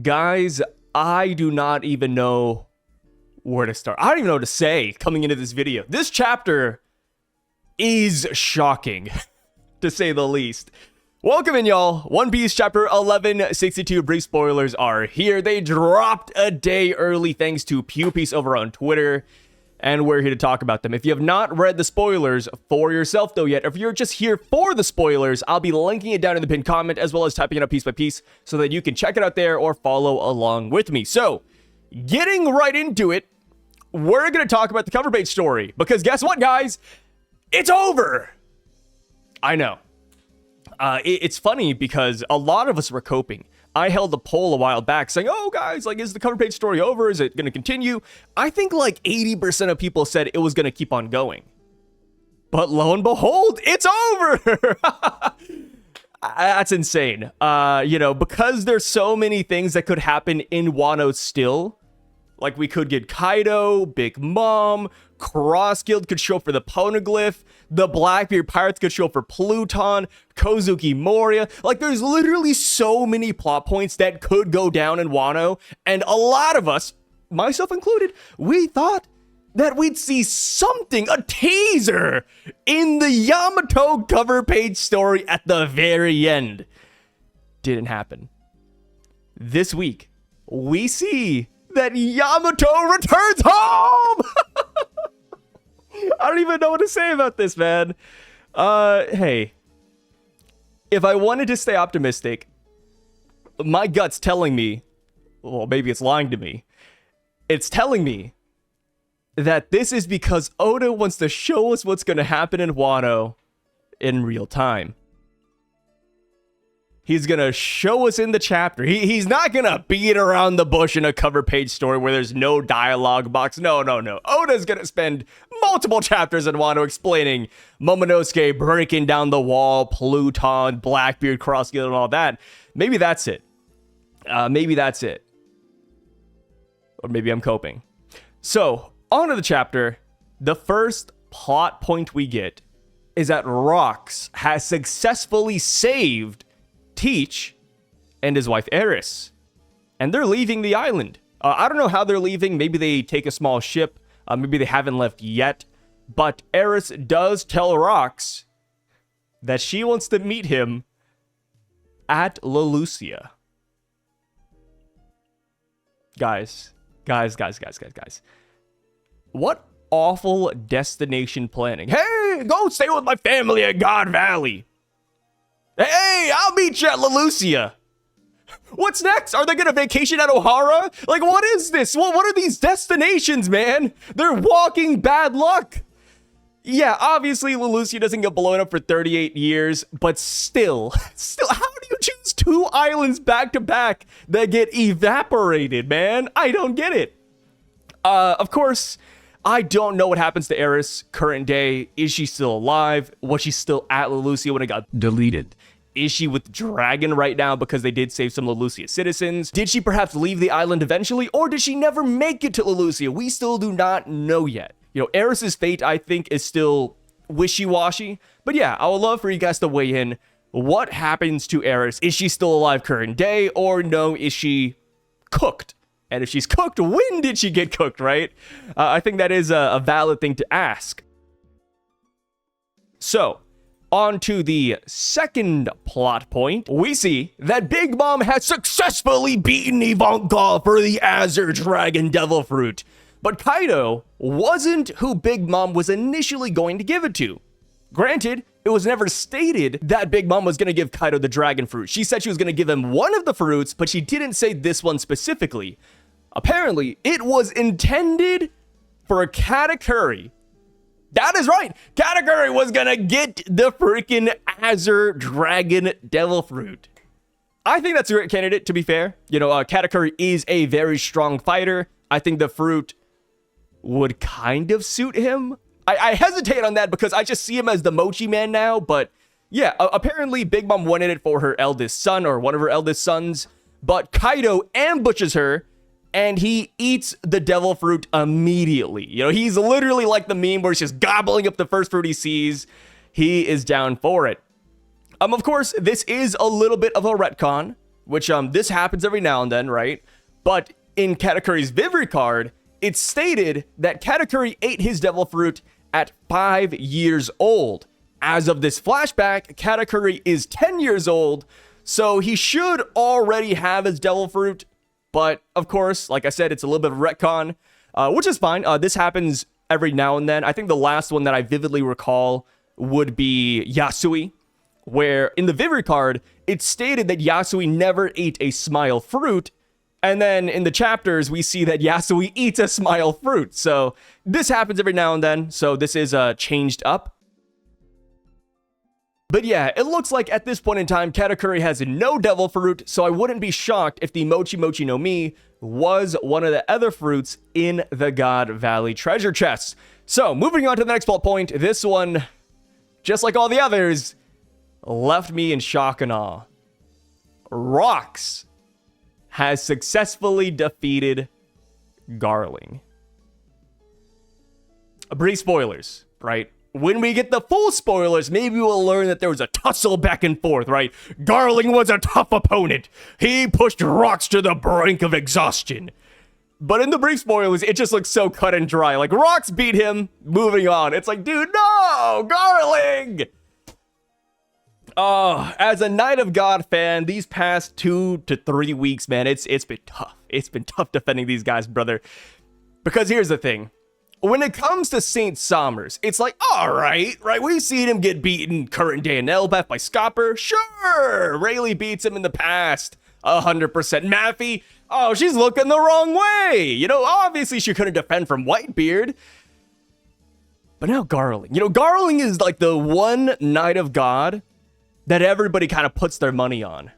Guys, I do not even know where to start. I don't even know what to say coming into this video. This chapter is shocking, to say the least. Welcome in, y'all. One Piece chapter 1162 brief spoilers are here. They dropped a day early thanks to Pew Piece over on Twitter, and we're here to talk about them. If you have not read the spoilers for yourself though yet, if you're just here for the spoilers, I'll be linking it down in the pinned comment as well as typing it up piece by piece so that you can check it out there or follow along with me. So, getting right into it, we're going to talk about the cover page story because guess what, guys? It's over! I know. It's funny because a lot of us were coping. I held a poll a while back saying, oh guys, like, is the cover page story over? Is it going to continue? I think like 80% of people said it was going to keep on going. But lo and behold, it's over! That's insane. You know, because there's so many things that could happen in Wano still. Like, we could get Kaido, Big Mom, Cross Guild could show up for the Poneglyph, the Blackbeard Pirates could show up for Pluton, Kozuki Moria. Like, there's literally so many plot points that could go down in Wano, and a lot of us, myself included, we thought that we'd see something, a teaser, in the Yamato cover page story at the very end. Didn't happen. This week, we see that Yamato returns home! I don't even know what to say about this, man. Hey. If I wanted to stay optimistic, my gut's telling me, well, maybe it's lying to me. It's telling me that this is because Oda wants to show us what's going to happen in Wano in real time. He's going to show us in the chapter. He's not going to beat around the bush in a cover page story where there's no dialogue box. No. Oda's going to spend multiple chapters in Wano explaining Momonosuke breaking down the wall, Pluton, Blackbeard, Cross Guild, and all that. Maybe that's it. Maybe that's it. Or maybe I'm coping. So, on to the chapter. The first plot point we get is that Rox has successfully saved Teach and his wife Eris, and they're leaving the island. I don't know how they're leaving. Maybe they take a small ship. Maybe they haven't left yet. But Eris does tell Rox that she wants to meet him at Leloucia. Guys. What awful destination planning. Hey, go stay with my family at God Valley. Hey, I'll meet you at Leloucia. What's next? Are they gonna vacation at Ohara? Like, what is this? What are these destinations, man? They're walking bad luck. Yeah, obviously Leloucia doesn't get blown up for 38 years, but still, how do you choose two islands back to back that get evaporated, man? I don't get it. Of course, I don't know what happens to Eris current day. Is she still alive? Was she still at Leloucia when it got deleted? Is she with Dragon right now because they did save some Leloucia citizens? Did she perhaps leave the island eventually, or did she never make it to Leloucia? We still do not know yet. You know, Eris's fate, I think, is still wishy-washy. But yeah, I would love for you guys to weigh in. What happens to Eris? Is she still alive current day, or no, is she cooked? And if she's cooked, when did she get cooked, right? I think that is a valid thing to ask. So, on to the second plot point. We see that Big Mom has successfully beaten Ivankov for the Azure Dragon Devil Fruit. But Kaido wasn't who Big Mom was initially going to give it to. Granted, it was never stated that Big Mom was going to give Kaido the dragon fruit. She said she was going to give him one of the fruits, but she didn't say this one specifically. Apparently, it was intended for a Katakuri. That is right. Katakuri was going to get the freaking Azure Dragon Devil Fruit. I think that's a great candidate, to be fair. You know, Katakuri is a very strong fighter. I think the fruit would kind of suit him. I hesitate on that because I just see him as the Mochi Man now, but yeah, apparently Big Mom wanted it for her eldest son or one of her eldest sons, but Kaido ambushes her and he eats the devil fruit immediately. You know, he's literally like the meme where he's just gobbling up the first fruit he sees. He is down for it. Of course, this is a little bit of a retcon. which this happens every now and then, right? But in Katakuri's Vivre card, it's stated that Katakuri ate his devil fruit at 5 years old. As of this flashback, Katakuri is 10 years old, so he should already have his devil fruit. But of course, like I said, it's a little bit of retcon, which is fine. This happens every now and then. I think the last one that I vividly recall would be Yasui, where in the Vivre card, it's stated that Yasui never ate a smile fruit. And then in the chapters, we see that Yasui eats a smile fruit. So this happens every now and then. So this is changed up. But yeah, it looks like at this point in time, Katakuri has no devil fruit. So I wouldn't be shocked if the Mochi Mochi no Mi was one of the other fruits in the God Valley treasure chests. So moving on to the next plot point, this one, just like all the others, left me in shock and awe. Rox has successfully defeated Garling. Brief spoilers, right? When we get the full spoilers, maybe we'll learn that there was a tussle back and forth, right? Garling was a tough opponent. He pushed Rox to the brink of exhaustion. But in the brief spoilers, it just looks so cut and dry. Like, Rox beat him, moving on. It's like, dude, no! Garling! Oh, as a Knight of God fan, these past 2 to 3 weeks, man, it's been tough. It's been tough defending these guys, brother. Because here's the thing. When it comes to Saint Somers, it's like, all right, we've seen him get beaten current day in Elbeth by Scopper. Sure, Rayleigh beats him in the past, 100%. Maffy, oh, she's looking the wrong way. You know, obviously she couldn't defend from Whitebeard. But now Garling. You know, Garling is like the one Knight of God that everybody kind of puts their money on.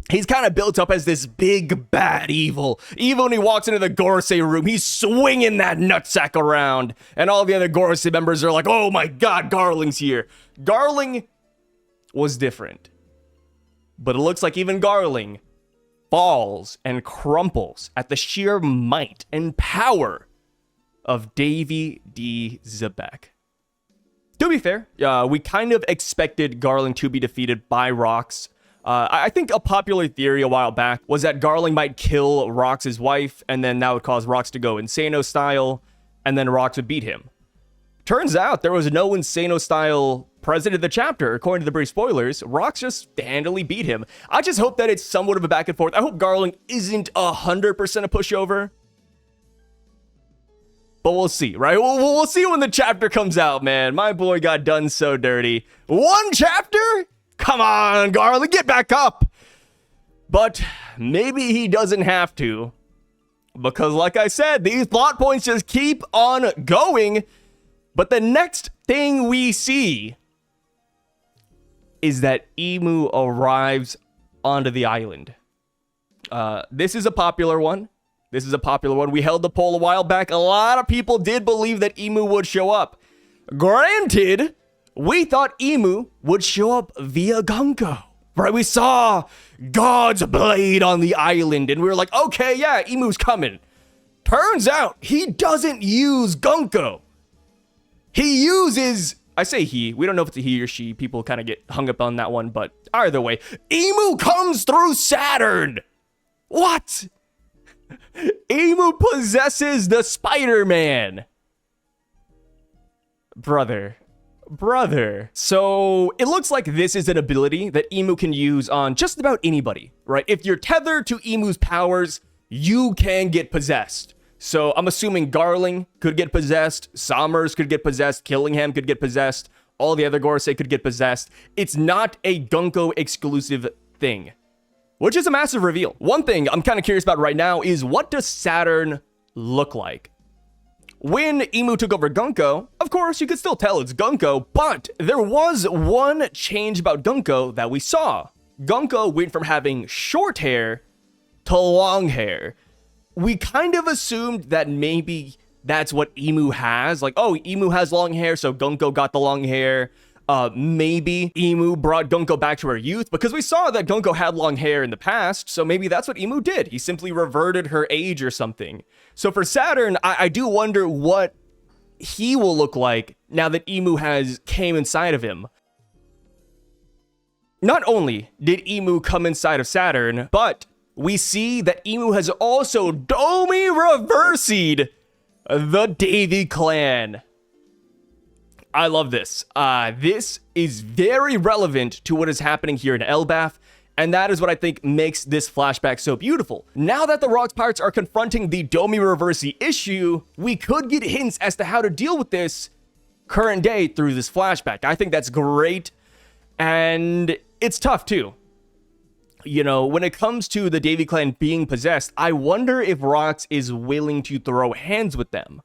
He's kind of built up as this big, bad evil. Even when he walks into the Gorosei room, he's swinging that nutsack around. And all the other Gorosei members are like, oh my god, Garling's here. Garling was different. But it looks like even Garling falls and crumples at the sheer might and power of Davy D Xebec. To be fair, we kind of expected Garling to be defeated by Rox. I think a popular theory a while back was that Garling might kill Rox's wife, and then that would cause Rox to go Insano style, and then Rox would beat him. Turns out there was no Insano style present in the chapter. According to the brief spoilers, Rox just handily beat him. I just hope that it's somewhat of a back and forth. I hope Garling isn't 100% a pushover. But we'll see, right? We'll see when the chapter comes out, man. My boy got done so dirty. 1 chapter? Come on, Garling, get back up. But maybe he doesn't have to. Because like I said, these plot points just keep on going. But the next thing we see is that Emu arrives onto the island. This is a popular one. We held the poll a while back. A lot of people did believe that Emu would show up. Granted, we thought Emu would show up via Gunko. Right? We saw God's blade on the island, and we were like, okay, yeah, Emu's coming. Turns out, he doesn't use Gunko. He uses... I say he. We don't know if it's a he or she. People kind of get hung up on that one, but either way, Emu comes through Saturn. What? Emu possesses the Spider-Man. Brother. So it looks like this is an ability that Emu can use on just about anybody, right? If you're tethered to Emu's powers, you can get possessed. So I'm assuming Garling could get possessed, Somers could get possessed, Killingham could get possessed, all the other Gorosei could get possessed. It's not a Gunko exclusive thing, which is a massive reveal. One thing I'm kind of curious about right now is, what does Saturn look like? When Emu took over Gunko, of course, you could still tell it's Gunko, but there was one change about Gunko that we saw. Gunko went from having short hair to long hair. We kind of assumed that maybe that's what Emu has. Like, oh, Emu has long hair, so Gunko got the long hair. Maybe Emu brought Gunko back to her youth, because we saw that Gunko had long hair in the past, so maybe that's what Emu did. He simply reverted her age or something. So for Saturn, I do wonder what he will look like now that Emu has came inside of him. Not only did Emu come inside of Saturn, but we see that Emu has also Domi reversied the Davy clan. I love this. This is very relevant to what is happening here in Elbaf, and that is what I think makes this flashback so beautiful. Now that the Rocks Pirates are confronting the Domi reversey issue, we could get hints as to how to deal with this current day through this flashback. I think that's great, and it's tough too. You know, when it comes to the Davy clan being possessed, I wonder if Rocks is willing to throw hands with them,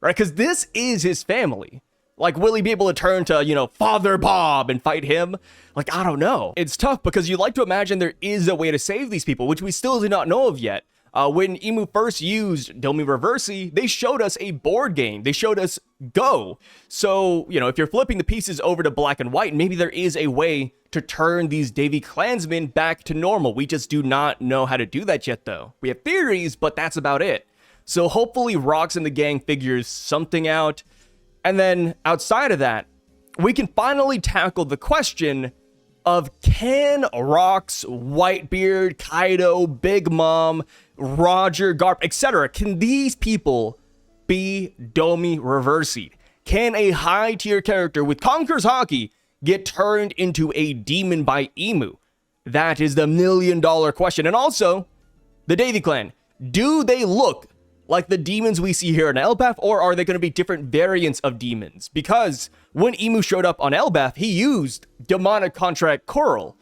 right? Because this is his family. Like, will he be able to turn to, you know, Father Bob and fight him? Like, I don't know. It's tough because you'd like to imagine there is a way to save these people, which we still do not know of yet. When Emu first used Domi Reversey, they showed us a board game. They showed us Go. So, you know, if you're flipping the pieces over to black and white, maybe there is a way to turn these Davy clansmen back to normal. We just do not know how to do that yet, though. We have theories, but that's about it. So hopefully Rocks and the gang figures something out. And then outside of that, we can finally tackle the question of, can Rocks, Whitebeard, Kaido, Big Mom, Roger, Garp, etc., can these people be Domi reversied? Can a high tier character with Conqueror's Haki get turned into a demon by Emu? That is the $1 million question. And also, the Davy clan, do they look like the demons we see here in Elbaf, or are they going to be different variants of demons? Because when Emu showed up on Elbaf, he used demonic contract Coral,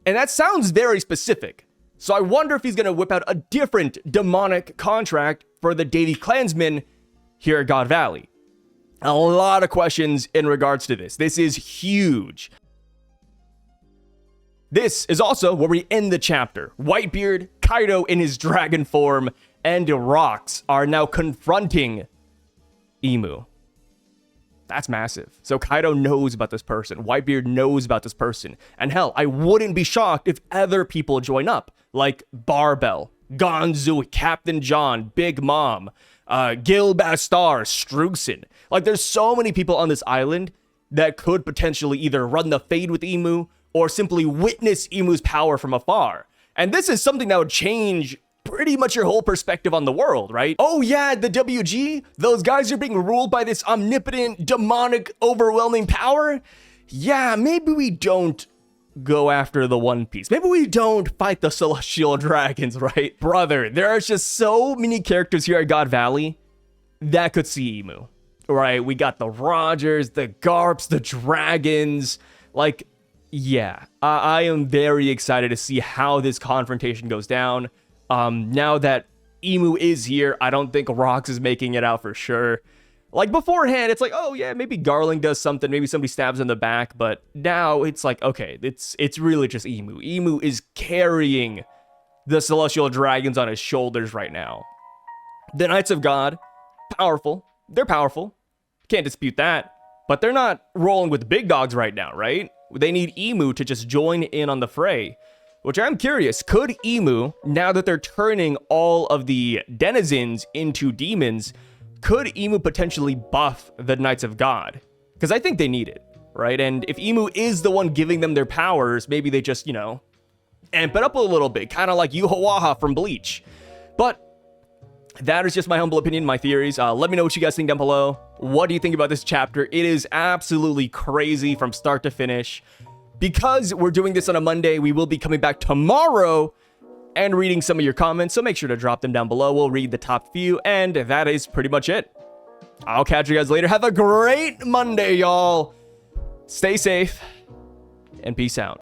and that sounds very specific. So I wonder if he's going to whip out a different demonic contract for the Davy clansmen here at God Valley. A lot of questions in regards to this. This is huge. This is also where we end the chapter. Whitebeard, Kaido in his dragon form, and Rocks are now confronting Emu. That's massive. So Kaido knows about this person. Whitebeard knows about this person. And hell, I wouldn't be shocked if other people join up, like Barbell, Gonzu, Captain John, Big Mom, Gil Bastar, Struxin. Like, there's so many people on this island that could potentially either run the fade with Emu or simply witness Emu's power from afar. And this is something that would change pretty much your whole perspective on the world, right? Oh yeah, the WG, those guys are being ruled by this omnipotent, demonic, overwhelming power. Yeah, maybe we don't go after the One Piece. Maybe we don't fight the Celestial Dragons, right? Brother, there are just so many characters here at God Valley that could see Emu, right? We got the Rogers, the Garps, the Dragons. Like, yeah, I am very excited to see how this confrontation goes down. Now that Emu is here, I don't think Rocks is making it out for sure. Like, beforehand, it's like, oh yeah, maybe Garling does something, maybe somebody stabs in the back, but now it's like, okay, it's really just Emu. Emu is carrying the Celestial Dragons on his shoulders right now. The Knights of God, powerful. They're powerful. Can't dispute that. But they're not rolling with big dogs right now, right? They need Emu to just join in on the fray. Which I'm curious, could Emu, now that they're turning all of the denizens into demons, could Emu potentially buff the Knights of God? Because I think they need it, right? And if Emu is the one giving them their powers, maybe they just, you know, amp it up a little bit, kind of like Yuhawaha from Bleach. But that is just my humble opinion, my theories. Let me know what you guys think down below. What do you think about this chapter? It is absolutely crazy from start to finish. Because we're doing this on a Monday, we will be coming back tomorrow and reading some of your comments, so make sure to drop them down below. We'll read the top few, and that is pretty much it. I'll catch you guys later. Have a great Monday, y'all. Stay safe, and peace out.